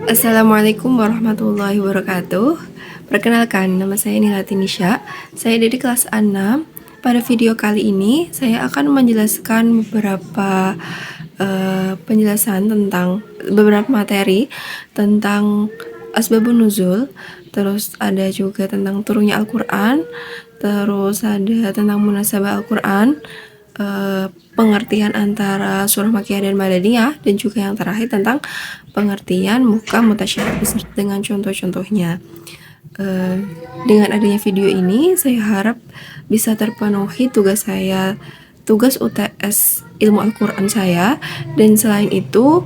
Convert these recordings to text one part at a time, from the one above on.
Assalamualaikum warahmatullahi wabarakatuh. Perkenalkan, nama saya Nila Tinisha. Saya dari kelas 6. Pada video kali ini, saya akan menjelaskan beberapa penjelasan tentang beberapa materi tentang asbabun nuzul, terus ada juga tentang turunnya Al-Quran, terus ada tentang munasabah Al-Quran, pengertian antara surah Makkiyah dan Madaniyah, dan juga yang terakhir tentang pengertian muhkam mutasyabih beserta dengan contoh-contohnya. Dengan adanya video ini, saya harap bisa terpenuhi tugas UTS ilmu Al-Quran saya, dan selain itu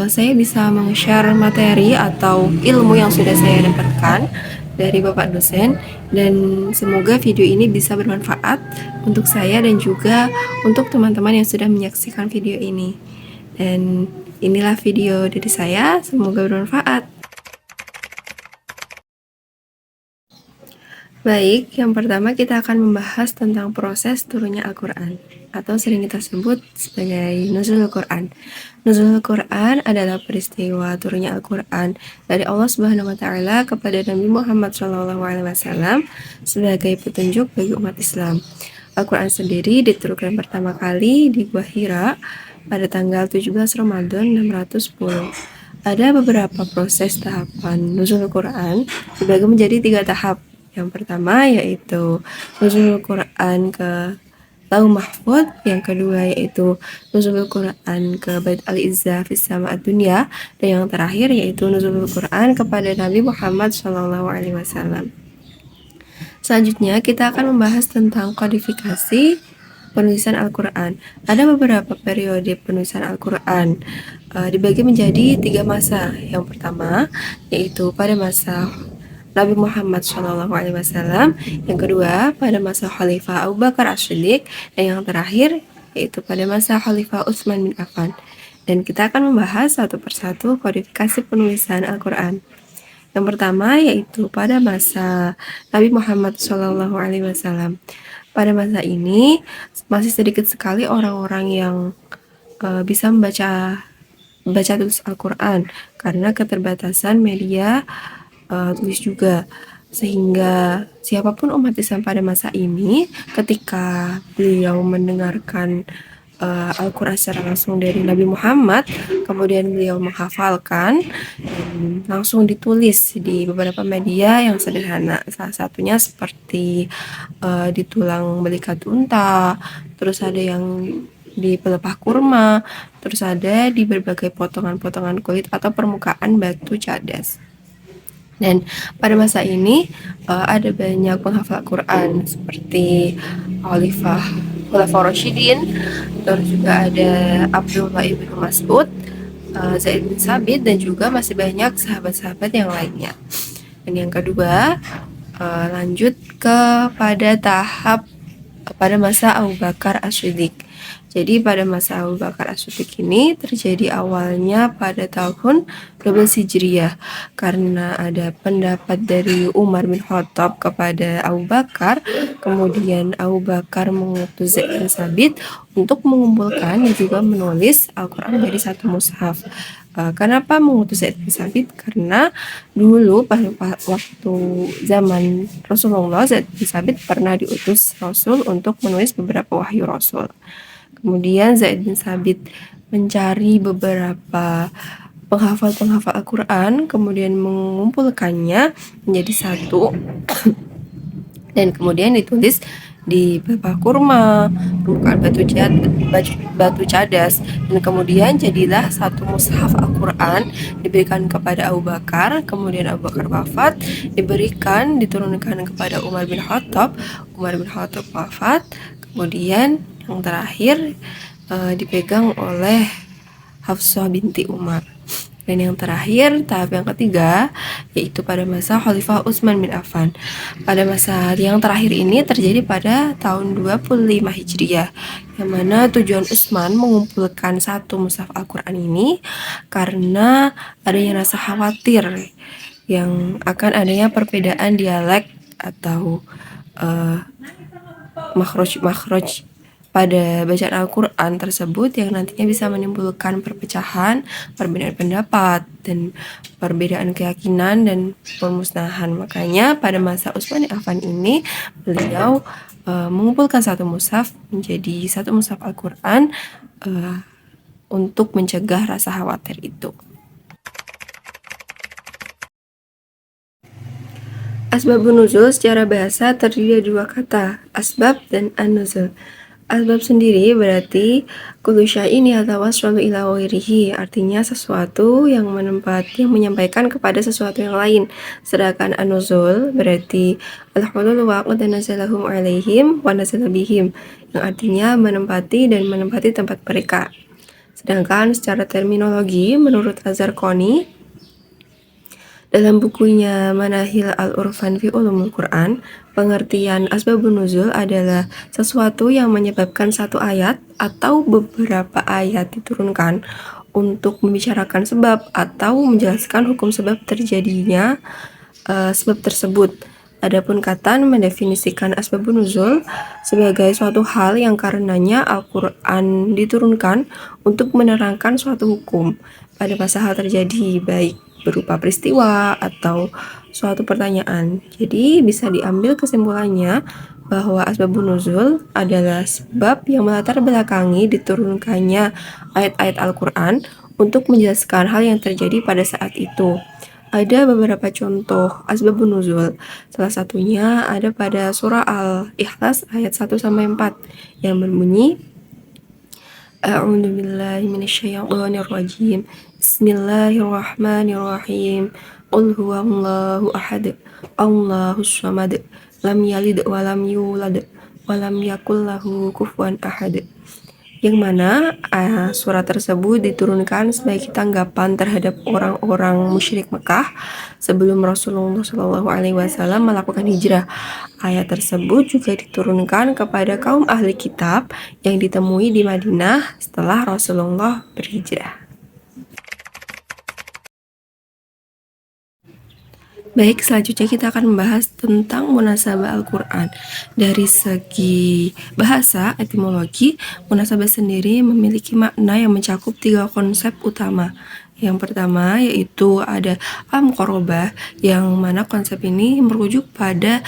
saya bisa meng-share materi atau ilmu yang sudah saya dapatkan dari Bapak dosen, dan semoga video ini bisa bermanfaat untuk saya dan juga untuk teman-teman yang sudah menyaksikan video ini. Dan inilah video dari saya, semoga bermanfaat. Baik, yang pertama kita akan membahas tentang proses turunnya Al-Quran, atau sering kita sebut sebagai nuzulul Quran. Nuzulul Quran adalah peristiwa turunnya Al-Quran dari Allah Subhanahu wa Ta'ala kepada Nabi Muhammad SAW sebagai petunjuk bagi umat Islam. Al-Quran sendiri diturunkan pertama kali di Gua Hira pada tanggal 17 Ramadan 610. Ada beberapa proses tahapan nuzulul Quran dibagi menjadi 3 tahap. Yang pertama yaitu nuzulul Quran ke Lauh Mahfud, yang kedua yaitu nuzulul Quran ke Bait Al-Izzah fis Sama'ad Dunya, dan yang terakhir yaitu nuzulul Quran kepada Nabi Muhammad SAW. Selanjutnya kita akan membahas tentang kodifikasi penulisan Al-Quran. Ada beberapa periode penulisan Al-Quran, dibagi menjadi 3 masa. Yang pertama yaitu pada masa Nabi Muhammad SAW, yang kedua pada masa Khalifah Abu Bakar As-Siddiq, dan yang terakhir yaitu pada masa Khalifah Utsman bin Affan. Dan kita akan membahas satu persatu kodifikasi penulisan Al-Quran. Yang pertama yaitu pada masa Nabi Muhammad SAW. Pada masa ini masih sedikit sekali orang-orang yang bisa membaca tulis Al-Quran karena keterbatasan media tulis juga, sehingga siapapun umat Islam pada masa ini ketika beliau mendengarkan Al-Quran secara langsung dari Nabi Muhammad, kemudian beliau menghafalkan dan langsung ditulis di beberapa media yang sederhana. Salah satunya seperti di tulang belikat unta, terus ada yang di pelepah kurma, terus ada di berbagai potongan-potongan kulit atau permukaan batu cadas. Dan pada masa ini ada banyak penghafal Al-Quran seperti Khulafaur Rasyidin, terus juga ada Abdullah ibnu Mas'ud, Zaid bin Sabit, dan juga masih banyak sahabat-sahabat yang lainnya. Dan yang kedua, lanjut kepada tahap pada masa Abu Bakar As-Siddiq. Jadi pada masa Abu Bakar As-Siddiq ini terjadi awalnya pada tahun 12 Hijriah, karena ada pendapat dari Umar bin Khattab kepada Abu Bakar, kemudian Abu Bakar mengutus Zaid bin Sabit untuk mengumpulkan dan juga menulis Al-Quran menjadi satu mushaf. Kenapa mengutus Zaid bin Sabit? Karena dulu waktu zaman Rasulullah, Zaid bin Sabit pernah diutus Rasul untuk menulis beberapa wahyu Rasul. Kemudian Zaid bin Sabit mencari beberapa penghafal Al-Quran, kemudian mengumpulkannya menjadi satu dan kemudian ditulis di pelepah kurma, permukaan batu cadas, dan kemudian jadilah satu mushaf Al-Quran diberikan kepada Abu Bakar. Kemudian Abu Bakar wafat, diturunkan kepada Umar bin Khattab wafat, kemudian yang terakhir dipegang oleh Hafsah binti Umar. Dan yang terakhir, tahap yang ketiga, yaitu pada masa Khalifah Utsman bin Affan. Pada masa yang terakhir ini terjadi pada tahun 25 Hijriah, yang mana tujuan Utsman mengumpulkan satu mushaf Al-Quran ini karena adanya rasa khawatir yang akan adanya perbedaan dialek atau makhraj pada bacaan Al-Quran tersebut yang nantinya bisa menimbulkan perpecahan, perbedaan pendapat, dan perbedaan keyakinan dan permusnahan. Makanya pada masa Utsman bin Affan ini beliau mengumpulkan satu mushaf menjadi satu mushaf Al-Quran untuk mencegah rasa khawatir itu. Asbabun nuzul secara bahasa terdiri dari dua kata, asbab dan an-nuzul. Asbab sendiri berarti kullu syai'in yatawassalu ila ghairihi, artinya sesuatu yang menyampaikan kepada sesuatu yang lain. Sedangkan an-nuzul berarti al-hulul wa qad nazalahum alaihim wa nazala bihim, yang artinya menempati dan menempati tempat mereka. Sedangkan secara terminologi menurut Az-Zarqani dalam bukunya Manahil Al-Urfan fi Ulumul Quran, pengertian asbabun nuzul adalah sesuatu yang menyebabkan satu ayat atau beberapa ayat diturunkan untuk membicarakan sebab atau menjelaskan hukum sebab terjadinya sebab tersebut. Adapun Katan mendefinisikan asbabun nuzul sebagai suatu hal yang karenanya Al-Quran diturunkan untuk menerangkan suatu hukum pada masa hal terjadi, baik berupa peristiwa atau suatu pertanyaan. Jadi bisa diambil kesimpulannya bahwa asbabun nuzul adalah sebab yang melatar belakangi diturunkannya ayat-ayat Al-Quran untuk menjelaskan hal yang terjadi pada saat itu. Ada beberapa contoh asbabun nuzul. Salah satunya ada pada surah Al-Ikhlas ayat 1-4 yang berbunyi A'udzu billahi minasyaitonir rajim. Bismillahirrahmanirrahim. Qul huwallahu ahad. Allahus samad. Lam yalid wa lam yulad wa lam yakul lahu kufuwan ahad. Yang mana surat tersebut diturunkan sebagai tanggapan terhadap orang-orang musyrik Mekah sebelum Rasulullah SAW melakukan hijrah. Ayat tersebut juga diturunkan kepada kaum ahli kitab yang ditemui di Madinah setelah Rasulullah berhijrah. Baik, selanjutnya kita akan membahas tentang munasabah Al-Quran. Dari segi bahasa, etimologi, munasabah sendiri memiliki makna yang mencakup 3 konsep utama. Yang pertama yaitu ada al-muqarabah, yang mana konsep ini merujuk pada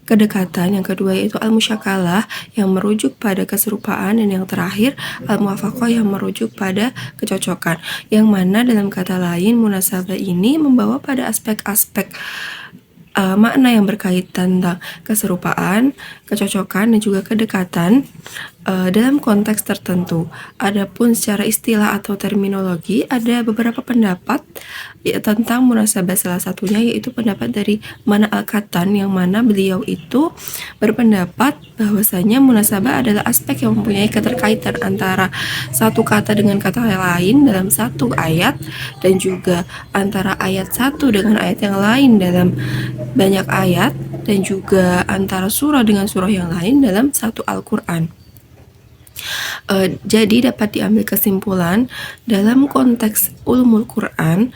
kedekatan. Yang kedua yaitu al-musyakalah, yang merujuk pada keserupaan. Dan yang terakhir al-muwafaqah, yang merujuk pada kecocokan. Yang mana dalam kata lain munasabah ini membawa pada aspek-aspek makna yang berkaitan tentang keserupaan, kecocokan, dan juga kedekatan dalam konteks tertentu. Adapun secara istilah atau terminologi ada beberapa pendapat tentang munasabah, salah satunya yaitu pendapat dari Mana Al-Katan, yang mana beliau itu berpendapat bahwasanya munasabah adalah aspek yang mempunyai keterkaitan antara satu kata dengan kata lain dalam satu ayat, dan juga antara ayat satu dengan ayat yang lain dalam banyak ayat, dan juga antara surah dengan surah yang lain dalam satu Al-Quran. Jadi dapat diambil kesimpulan dalam konteks ulumul Quran,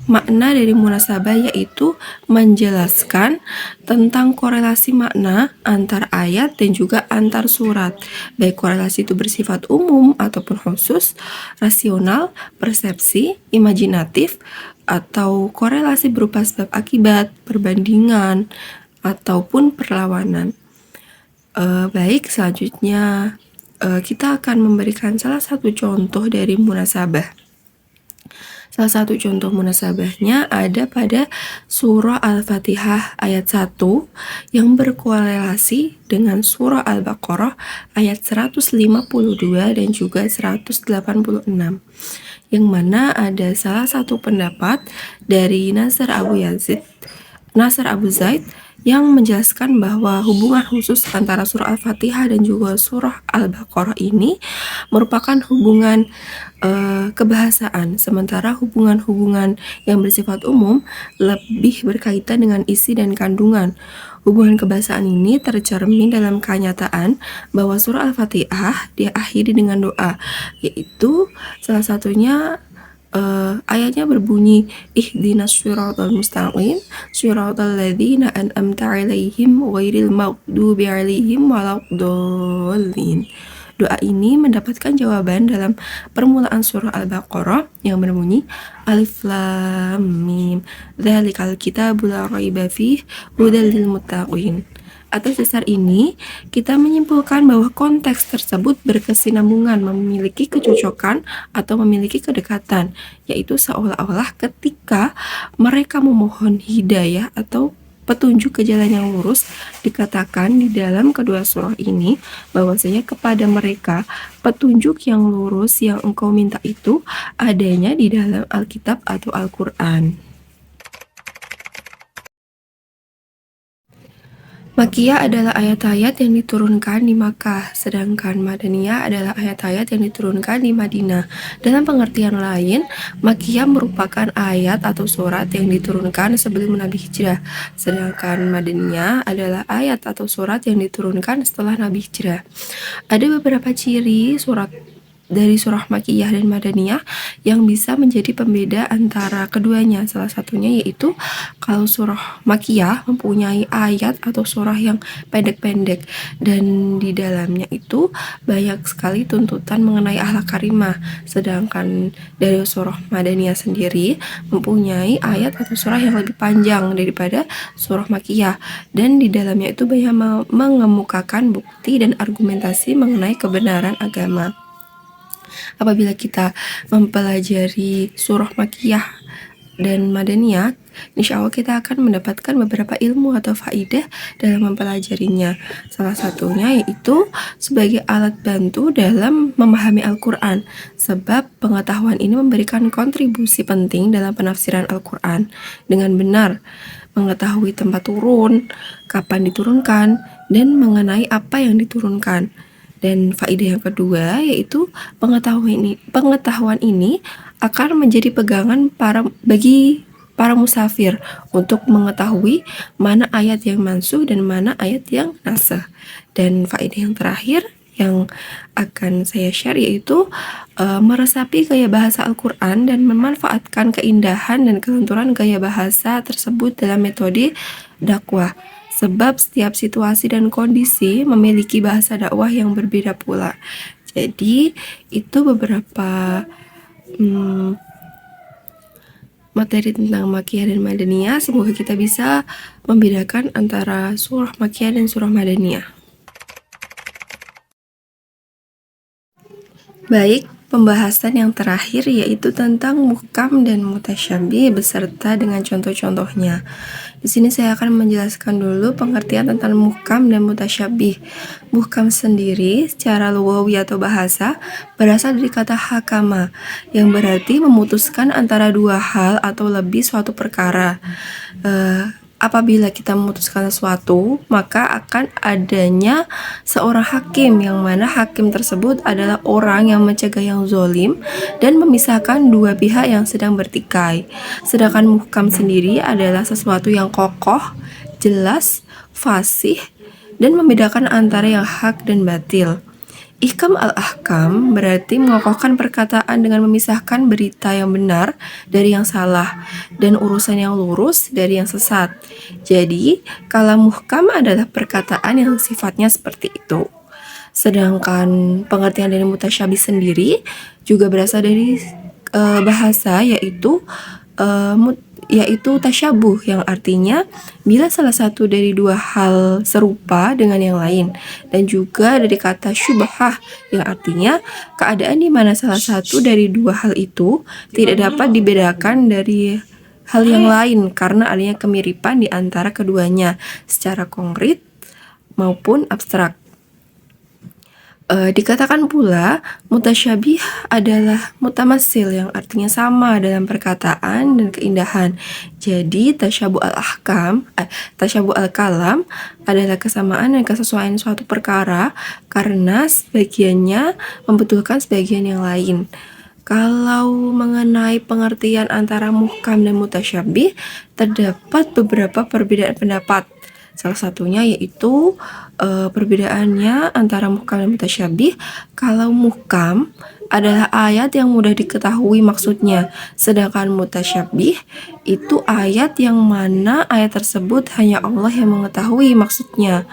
makna dari munasabah yaitu menjelaskan tentang korelasi makna antar ayat dan juga antar surat, baik korelasi itu bersifat umum ataupun khusus, rasional, persepsi, imajinatif, atau korelasi berupa sebab akibat, perbandingan, ataupun perlawanan. Baik, selanjutnya kita akan memberikan salah satu contoh dari munasabah. Salah satu contoh munasabahnya ada pada surah Al-Fatihah ayat 1 yang berkorelasi dengan surah Al-Baqarah ayat 152 dan juga 186. Yang mana ada salah satu pendapat dari Nasr Abu Zaid yang menjelaskan bahwa hubungan khusus antara surah Al-Fatihah dan juga surah Al-Baqarah ini merupakan hubungan kebahasaan, sementara hubungan-hubungan yang bersifat umum lebih berkaitan dengan isi dan kandungan. Hubungan kebahasaan ini tercermin dalam kenyataan bahwa surah Al-Fatihah diakhiri dengan doa, yaitu salah satunya Ayatnya berbunyi ihdinas syiratal mustaqim syiratal ladzina an'amta 'alaihim ghairil maghdubi 'alaihim waladdallin. Doa ini mendapatkan jawaban dalam permulaan surah Al-Baqarah yang berbunyi Alif Lam Mim dzalikal kitabul la raiba fihi hudal lil muttaqin. Atas dasar ini, kita menyimpulkan bahwa konteks tersebut berkesinambungan, memiliki kecocokan atau memiliki kedekatan, yaitu seolah-olah ketika mereka memohon hidayah atau petunjuk ke jalan yang lurus, dikatakan di dalam kedua surah ini bahwasanya kepada mereka petunjuk yang lurus yang engkau minta itu adanya di dalam Alkitab atau Al-Quran. Makkiyah adalah ayat-ayat yang diturunkan di Makkah, sedangkan Madaniyah adalah ayat-ayat yang diturunkan di Madinah. Dalam pengertian lain, Makkiyah merupakan ayat atau surat yang diturunkan sebelum Nabi hijrah, sedangkan Madaniyah adalah ayat atau surat yang diturunkan setelah Nabi hijrah. Ada beberapa ciri surat dari surah Makkiyah dan Madaniyah yang bisa menjadi pembeda antara keduanya. Salah satunya yaitu kalau surah Makkiyah mempunyai ayat atau surah yang pendek-pendek dan di dalamnya itu banyak sekali tuntutan mengenai akhlak karimah, sedangkan dari surah Madaniyah sendiri mempunyai ayat atau surah yang lebih panjang daripada surah Makkiyah dan di dalamnya itu banyak mengemukakan bukti dan argumentasi mengenai kebenaran agama. Apabila kita mempelajari surah Makkiyah dan Madaniyah, insya Allah kita akan mendapatkan beberapa ilmu atau faidah dalam mempelajarinya. Salah satunya yaitu sebagai alat bantu dalam memahami Al-Quran, sebab pengetahuan ini memberikan kontribusi penting dalam penafsiran Al-Quran dengan benar, mengetahui tempat turun, kapan diturunkan, dan mengenai apa yang diturunkan. Dan faedah yang kedua yaitu pengetahuan ini akan menjadi pegangan bagi para musafir untuk mengetahui mana ayat yang mansuh dan mana ayat yang nasikh. Dan faedah yang terakhir yang akan saya share yaitu meresapi gaya bahasa Al-Quran dan memanfaatkan keindahan dan kelenturan gaya bahasa tersebut dalam metode dakwah. Sebab setiap situasi dan kondisi memiliki bahasa dakwah yang berbeda pula. Jadi itu beberapa materi tentang Makkiyah dan Madaniyah. Semoga kita bisa membedakan antara surah Makkiyah dan surah Madaniyah. Baik, pembahasan yang terakhir yaitu tentang muhkam dan mutasyabih beserta dengan contoh-contohnya. Di sini saya akan menjelaskan dulu pengertian tentang muhkam dan mutasyabih. Muhkam sendiri secara lugawi atau bahasa berasal dari kata hakama yang berarti memutuskan antara dua hal atau lebih suatu perkara. Apabila kita memutuskan sesuatu, maka akan adanya seorang hakim yang mana hakim tersebut adalah orang yang mencegah yang zolim dan memisahkan dua pihak yang sedang bertikai. Sedangkan muhkam sendiri adalah sesuatu yang kokoh, jelas, fasih, dan membedakan antara yang hak dan batil. Ihkam al-ahkam berarti mengokohkan perkataan dengan memisahkan berita yang benar dari yang salah dan urusan yang lurus dari yang sesat. Jadi, kalam muhkam adalah perkataan yang sifatnya seperti itu. Sedangkan pengertian dari mutasyabih sendiri juga berasal dari bahasa yaitu tasyabuh yang artinya bila salah satu dari dua hal serupa dengan yang lain, dan juga dari kata syubhah yang artinya keadaan di mana salah satu dari dua hal itu tidak dapat dibedakan dari hal yang lain karena adanya kemiripan di antara keduanya secara konkret maupun abstrak. Dikatakan pula mutasyabih adalah mutamassil yang artinya sama dalam perkataan dan keindahan. Jadi tasyabuh al-kalam adalah kesamaan dan kesesuaian suatu perkara karena sebagiannya membutuhkan sebagian yang lain. Kalau mengenai pengertian antara muhkam dan mutasyabih, terdapat beberapa perbedaan pendapat. Salah satunya yaitu perbedaannya antara muhkam dan mutasyabih. Kalau muhkam adalah ayat yang mudah diketahui maksudnya, sedangkan mutasyabih itu ayat yang mana ayat tersebut hanya Allah yang mengetahui maksudnya.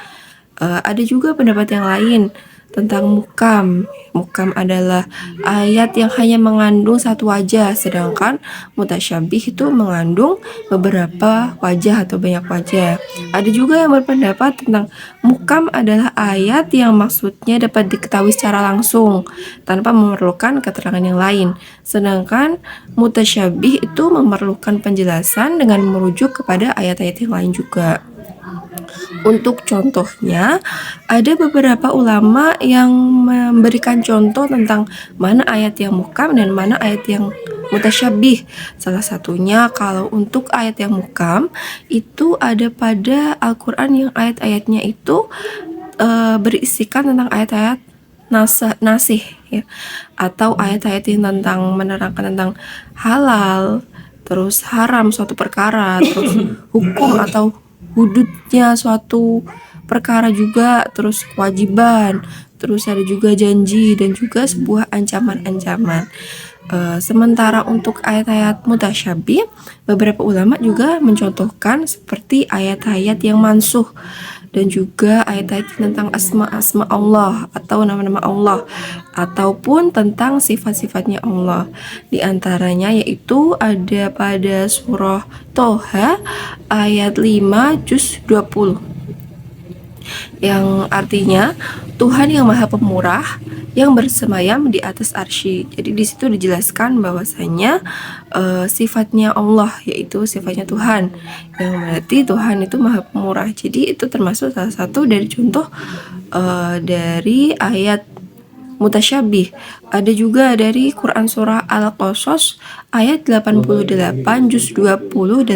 Ada juga pendapat yang lain tentang muhkam. Muhkam adalah ayat yang hanya mengandung satu wajah, sedangkan mutasyabih itu mengandung beberapa wajah atau banyak wajah. Ada juga yang berpendapat tentang muhkam adalah ayat yang maksudnya dapat diketahui secara langsung tanpa memerlukan keterangan yang lain, sedangkan mutasyabih itu memerlukan penjelasan dengan merujuk kepada ayat-ayat yang lain juga. Untuk contohnya, ada beberapa ulama yang memberikan contoh tentang mana ayat yang muhkam dan mana ayat yang mutasyabih. Salah satunya kalau untuk ayat yang muhkam itu ada pada Al-Quran yang ayat-ayatnya itu berisikan tentang ayat-ayat nasih ya, atau ayat-ayat yang tentang menerangkan tentang halal, terus haram suatu perkara, terus hukum atau hududnya suatu perkara juga, terus kewajiban, terus ada juga janji dan juga sebuah ancaman-ancaman. Sementara untuk ayat-ayat mutasyabih, beberapa ulama juga mencontohkan seperti ayat-ayat yang mansuh dan juga ayat-ayat tentang asma-asma Allah atau nama-nama Allah ataupun tentang sifat-sifatnya Allah. Di antaranya yaitu ada pada surah Toha ayat 5 juz 20 yang artinya Tuhan yang Maha Pemurah yang bersemayam di atas arsy. Jadi di situ dijelaskan bahwasanya sifatnya Allah yaitu sifatnya Tuhan, yang berarti Tuhan itu Maha Pemurah. Jadi itu termasuk salah satu dari contoh dari ayat mutasyabih. Ada juga dari Quran surah Al-Qasas ayat 88 juz 28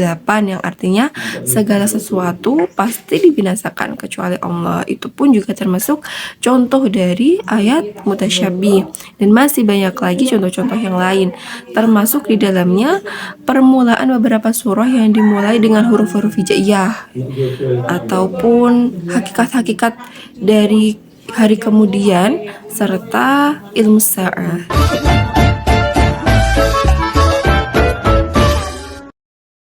yang artinya segala sesuatu pasti dibinasakan kecuali Allah. Itu pun juga termasuk contoh dari ayat mutasyabih, dan masih banyak lagi contoh-contoh yang lain, termasuk di dalamnya permulaan beberapa surah yang dimulai dengan huruf-huruf hijaiyah ataupun hakikat-hakikat dari hari kemudian serta ilmu sa'ah.